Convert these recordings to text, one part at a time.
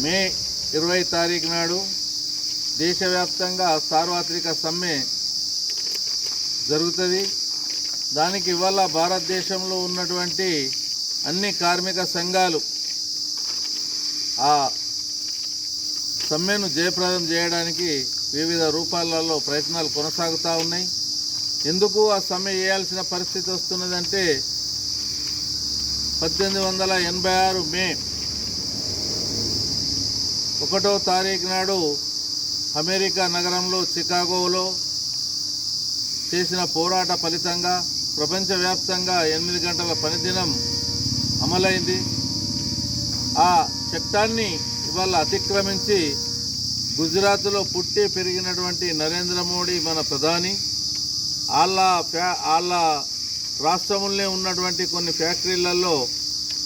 మే 20 తారీఖు నాడు దేశవ్యాప్తంగా సార్వత్రిక సమ్మె జరుగుతుంది. దానికి ఇవాళ భారతదేశంలో ఉన్నటువంటి అన్ని కార్మిక సంఘాలు ఆ సమ్మెను జయప్రదం చేయడానికి వివిధ రూపాలలో ప్రయత్నాలు కొనసాగుతూ ఉన్నాయి. ఎందుకు ఆ సమ్మె చేయాల్సిన పరిస్థితి వస్తున్నదంటే 1886 మే 1వ తారీఖు నాడు అమెరికా నగరంలో చికాగోలో చేసిన పోరాట ఫలితంగా ప్రపంచవ్యాప్తంగా 8 గంటల పనిదినం అమలైంది. ఆ చట్టాన్ని ఇవాళ అతిక్రమించి గుజరాత్లో పుట్టి పెరిగినటువంటి నరేంద్ర మోడీ మన ప్రధాని వాళ్ళ రాష్ట్రంలో ఉన్నటువంటి కొన్ని ఫ్యాక్టరీలలో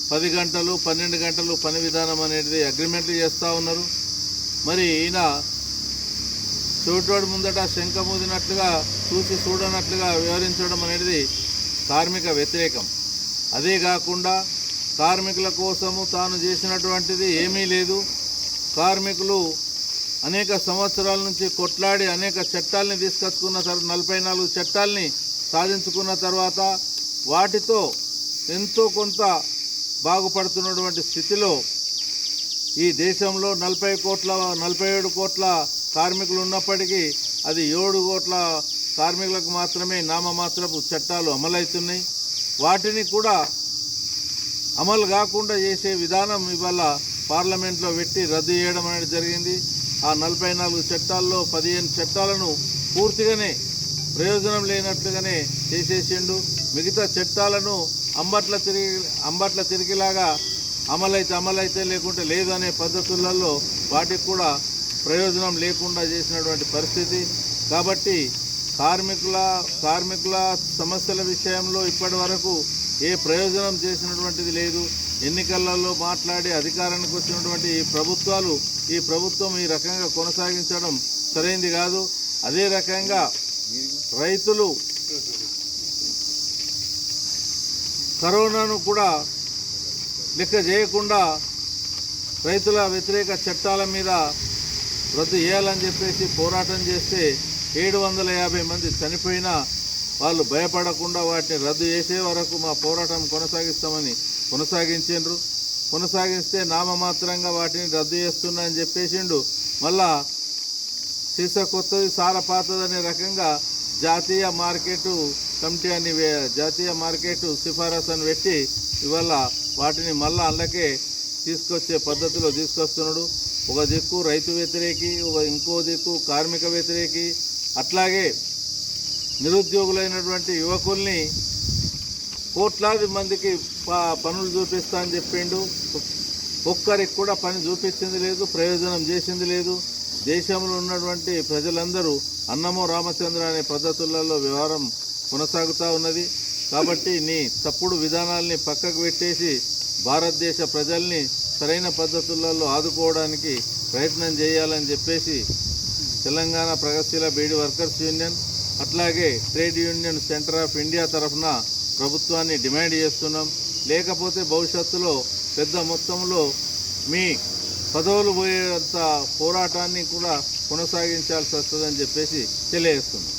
10 గంటలు 12 గంటలు పని విధానం అనేది అగ్రిమెంట్లు చేస్తూ ఉన్నారు. మరి ఈయన చోటోడు ముందట శంఖమూదినట్లుగా చూసి చూడనట్లుగా వ్యవహరించడం అనేది కార్మిక వ్యతిరేకం. అదే కాకుండా కార్మికుల కోసము తాను చేసినటువంటిది ఏమీ లేదు. కార్మికులు అనేక సంవత్సరాల నుంచి కొట్లాడి అనేక చట్టాలని తీసుకొచ్చుకున్న తర్వాత 44 చట్టాలని సాధించుకున్న తర్వాత వాటితో ఎంతో కొంత బాగుపడుతున్నటువంటి స్థితిలో ఈ దేశంలో 47 కోట్ల కార్మికులు ఉన్నప్పటికీ అది 7 కోట్ల కార్మికులకు మాత్రమే నామమాత్రపు చట్టాలు అమలవుతున్నాయి. వాటిని కూడా అమలు కాకుండా చేసే విధానం ఇవాళ పార్లమెంట్లో పెట్టి రద్దు చేయడం అనేది జరిగింది. ఆ 44 చట్టాల్లో 15 చట్టాలను పూర్తిగానే ప్రయోజనం లేనట్లుగానే చేసేసిండు. మిగతా చట్టాలను అంబట్ల తిరిగిలాగా అమలైతే లేకుంటే లేదు అనే పద్ధతులలో వాటికి కూడా ప్రయోజనం లేకుండా చేసినటువంటి పరిస్థితి. కాబట్టి కార్మికుల సమస్యల విషయంలో ఇప్పటి వరకు ఏ ప్రయోజనం చేసినటువంటిది లేదు. ఎన్నికలలో మాట్లాడి అధికారానికి వచ్చినటువంటి ఈ ప్రభుత్వం ఈ రకంగా కొనసాగించడం సరైంది కాదు. అదే రకంగా రైతులు కరోనాను కూడా లెక్క చేయకుండా రైతుల వ్యతిరేక చట్టాల మీద రద్దు చేయాలని చెప్పేసి పోరాటం చేస్తే 750 మంది చనిపోయినా వాళ్ళు భయపడకుండా వాటిని రద్దు చేసే వరకు మా పోరాటం కొనసాగిస్తామని కొనసాగిస్తే నామమాత్రంగా వాటిని రద్దు చేస్తున్నా అని చెప్పేసిండు. మళ్ళా సీసా కొత్తది సార పాతదనే రకంగా జాతీయ మార్కెట్ సిఫారసు అని పెట్టి ఇవాళ వాటిని మళ్ళా అందుకే తీసుకొచ్చే పద్ధతిలో తీసుకొస్తున్నాడు. ఒక దిక్కు రైతు వ్యతిరేకి, ఇంకో దిక్కు కార్మిక వ్యతిరేకి, అట్లాగే నిరుద్యోగులైనటువంటి యువకుల్ని కోట్లాది మందికి పనులు చూపిస్తా అని చెప్పిండు. ఒక్కరికి కూడా పని చూపించింది లేదు, ప్రయోజనం చేసింది లేదు. దేశంలో ఉన్నటువంటి ప్రజలందరూ అన్నమో రామచంద్ర అనే పద్ధతులలో వ్యవహారం కొనసాగుతూ ఉన్నది. కాబట్టి నీ తప్పుడు విధానాల్ని పక్కకు పెట్టేసి భారతదేశ ప్రజల్ని సరైన పద్ధతులలో ఆదుకోవడానికి ప్రయత్నం చేయాలని చెప్పేసి తెలంగాణ ప్రగతిశీల బీడీ వర్కర్స్ యూనియన్ అట్లాగే trade union centre of India తరఫున ప్రభుత్వాన్ని డిమాండ్ చేస్తున్నాం. లేకపోతే భవిష్యత్తులో పెద్ద మొత్తంలో మీ పదవులు పోయేంత పోరాటాన్ని కూడా కొనసాగించాల్సి వస్తుందని చెప్పేసి తెలియజేస్తున్నాం.